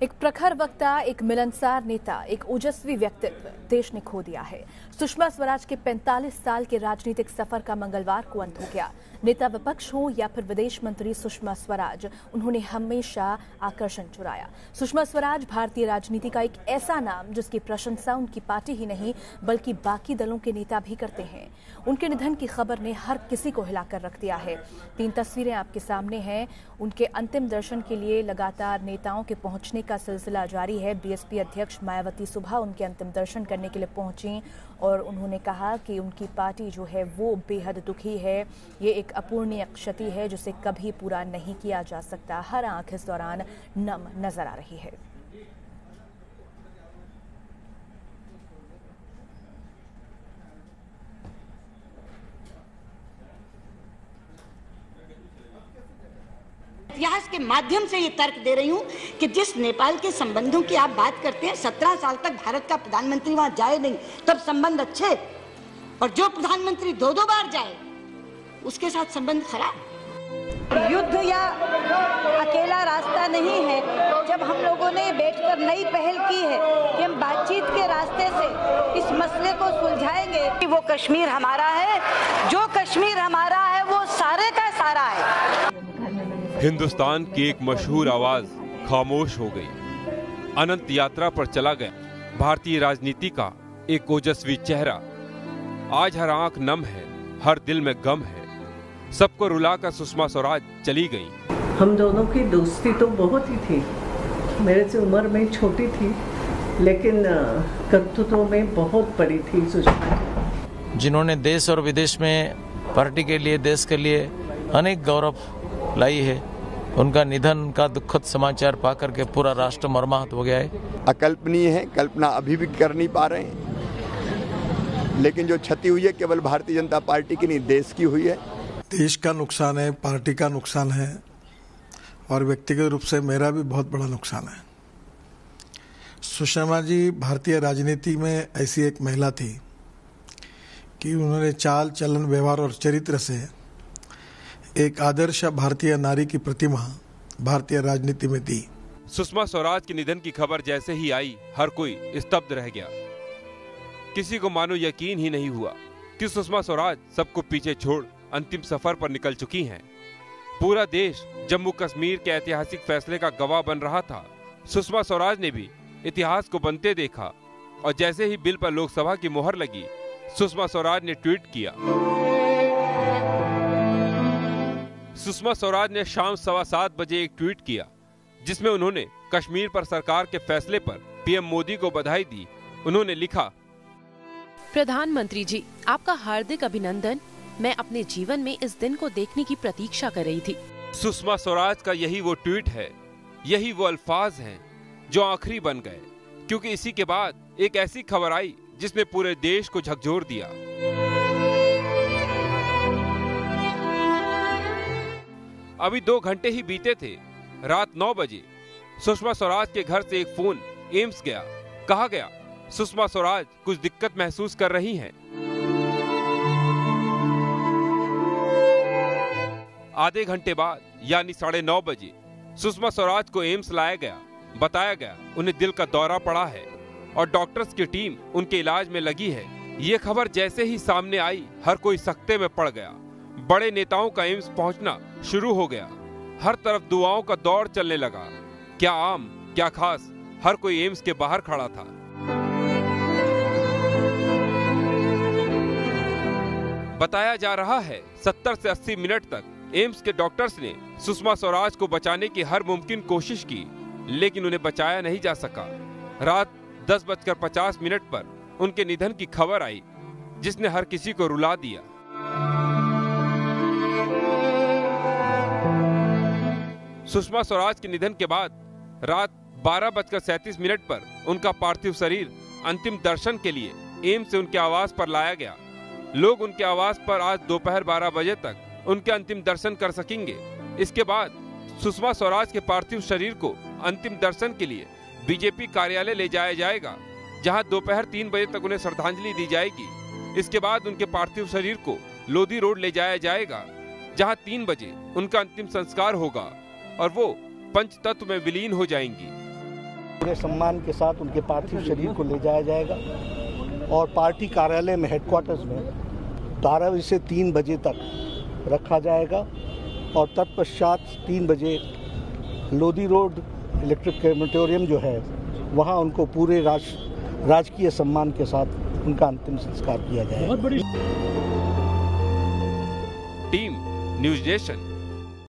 एक प्रखर वक्ता, एक मिलनसार नेता, एक ओजस्वी व्यक्तित्व देश ने खो दिया है। सुषमा स्वराज के 45 साल के राजनीतिक सफर का मंगलवार को अंत हो गया। नेता विपक्ष हो या फिर विदेश मंत्री सुषमा स्वराज, उन्होंने हमेशा आकर्षण चुराया। सुषमा स्वराज भारतीय राजनीति का एक ऐसा नाम जिसकी प्रशंसा उनकी पार्टी ही नहीं बल्कि बाकी दलों के नेता भी करते हैं। उनके निधन की खबर ने हर किसी को हिलाकर रख दिया है। 3 तस्वीरें आपके सामने हैं। उनके अंतिम दर्शन के लिए लगातार नेताओं के पहुंचने का सिलसिला जारी है। बीएसपी अध्यक्ष मायावती सुबह उनके अंतिम दर्शन करने के लिए पहुंची और उन्होंने कहा कि उनकी पार्टी जो है वो बेहद दुखी है। ये एक अपूर्णीय क्षति है जिसे कभी पूरा नहीं किया जा सकता। हर आंख इस दौरान नम नजर आ रही है। इतिहास के माध्यम से ये तर्क दे रही हूं कि जिस नेपाल के संबंधों की आप बात करते हैं, 17 साल तक भारत का प्रधानमंत्री वहां जाए नहीं, तब संबंध अच्छे, और जो प्रधानमंत्री 2-2 बार जाए उसके साथ संबंध खराब। युद्ध या अकेला रास्ता नहीं है। जब हम लोगों ने बैठकर नई पहल की है कि हम बातचीत के रास्ते से इस मसले को सुलझाएंगे कि वो कश्मीर हमारा है, जो कश्मीर हमारा है वो सारे का सारा है। हिंदुस्तान की एक मशहूर आवाज खामोश हो गई। अनंत यात्रा पर चला गया भारतीय राजनीति का एक ओजस्वी चेहरा। आज हर आंख नम है, हर दिल में गम है। सबको रुलाकर सुषमा स्वराज चली गई। हम दोनों की दोस्ती तो बहुत ही थी। मेरे से उम्र में छोटी थी लेकिन कर्तृत्व में बहुत बड़ी थी सुषमा जी, जिन्होंने देश और विदेश में पार्टी के लिए, देश के लिए अनेक गौरव लाई है। उनका निधन का दुखद समाचार पाकर के पूरा राष्ट्र मर्माहत हो गया है। अकल्पनीय है, कल्पना अभी भी कर नहीं पा रहे हैं, लेकिन जो क्षति हुई है केवल भारतीय जनता पार्टी की नहीं, देश की हुई है। देश का नुकसान है, पार्टी का नुकसान है और व्यक्तिगत रूप से मेरा भी बहुत बड़ा नुकसान है। सुषमा जी भारतीय राजनीति में ऐसी एक महिला थी कि उन्होंने चाल चलन, व्यवहार और चरित्र से एक आदर्श भारतीय नारी की प्रतिमा भारतीय राजनीति में दी। सुषमा स्वराज के निधन की खबर जैसे ही आई, हर कोई स्तब्ध रह गया। किसी को मानो यकीन ही नहीं हुआ कि सुषमा स्वराज सबको पीछे छोड़ अंतिम सफर पर निकल चुकी हैं। पूरा देश जम्मू कश्मीर के ऐतिहासिक फैसले का गवाह बन रहा था। सुषमा स्वराज ने भी इतिहास को बनते देखा और जैसे ही बिल पर लोकसभा की मोहर लगी, सुषमा स्वराज ने ट्वीट किया। सुषमा स्वराज ने शाम 7:15 बजे एक ट्वीट किया जिसमें उन्होंने कश्मीर पर सरकार के फैसले पर पीएम मोदी को बधाई दी। उन्होंने लिखा, प्रधानमंत्री जी, आपका हार्दिक अभिनंदन। मैं अपने जीवन में इस दिन को देखने की प्रतीक्षा कर रही थी। सुषमा स्वराज का यही वो ट्वीट है, यही वो अल्फाज हैं जो आखिरी बन गए, क्योंकि इसी के बाद एक ऐसी खबर आई जिसने पूरे देश को झकझोर दिया। अभी 2 घंटे ही बीते थे। रात 9 बजे सुषमा स्वराज के घर से एक फोन एम्स गया। कहा गया सुषमा स्वराज कुछ दिक्कत महसूस कर रही हैं। आधे घंटे बाद यानी 9:30 बजे सुषमा स्वराज को एम्स लाया गया। बताया गया उन्हें दिल का दौरा पड़ा है और डॉक्टर्स की टीम उनके इलाज में लगी है। ये खबर जैसे ही सामने आई, हर कोई सकते में पड़ गया। बड़े नेताओं का एम्स पहुंचना शुरू हो गया। हर तरफ दुआओं का दौर चलने लगा। क्या आम, क्या खास, हर कोई एम्स के बाहर खड़ा था। बताया जा रहा है 70 से 80 मिनट तक एम्स के डॉक्टर्स ने सुषमा स्वराज को बचाने की हर मुमकिन कोशिश की, लेकिन उन्हें बचाया नहीं जा सका। रात 10:50 पर उनके निधन की खबर आई जिसने हर किसी को रुला दिया। सुषमा स्वराज के निधन के बाद रात 12:37 पर उनका पार्थिव शरीर अंतिम दर्शन के लिए एम्स से उनके आवास पर लाया गया। लोग उनके आवास पर आज दोपहर 12 बजे तक उनके अंतिम दर्शन कर सकेंगे। इसके बाद सुषमा स्वराज के पार्थिव शरीर को अंतिम दर्शन के लिए बीजेपी कार्यालय ले जाया जाएगा, जहां दोपहर 3 बजे तक उन्हें श्रद्धांजलि दी जाएगी। इसके बाद उनके पार्थिव शरीर को लोधी रोड ले जाया जाएगा, जहां 3 बजे उनका अंतिम संस्कार होगा और वो पंच तत्व में विलीन हो जाएंगी। पूरे सम्मान के साथ उनके पार्थिव शरीर को ले जाया जाएगा और पार्टी कार्यालय में हेडक्वार्टर्स में 12 बजे से 3 बजे तक रखा जाएगा और तत्पश्चात 3 बजे लोधी रोड इलेक्ट्रिक क्रेमेटोरियम जो है वहाँ उनको पूरे राजकीय सम्मान के साथ उनका अंतिम संस्कार किया जाएगा। Team news nation.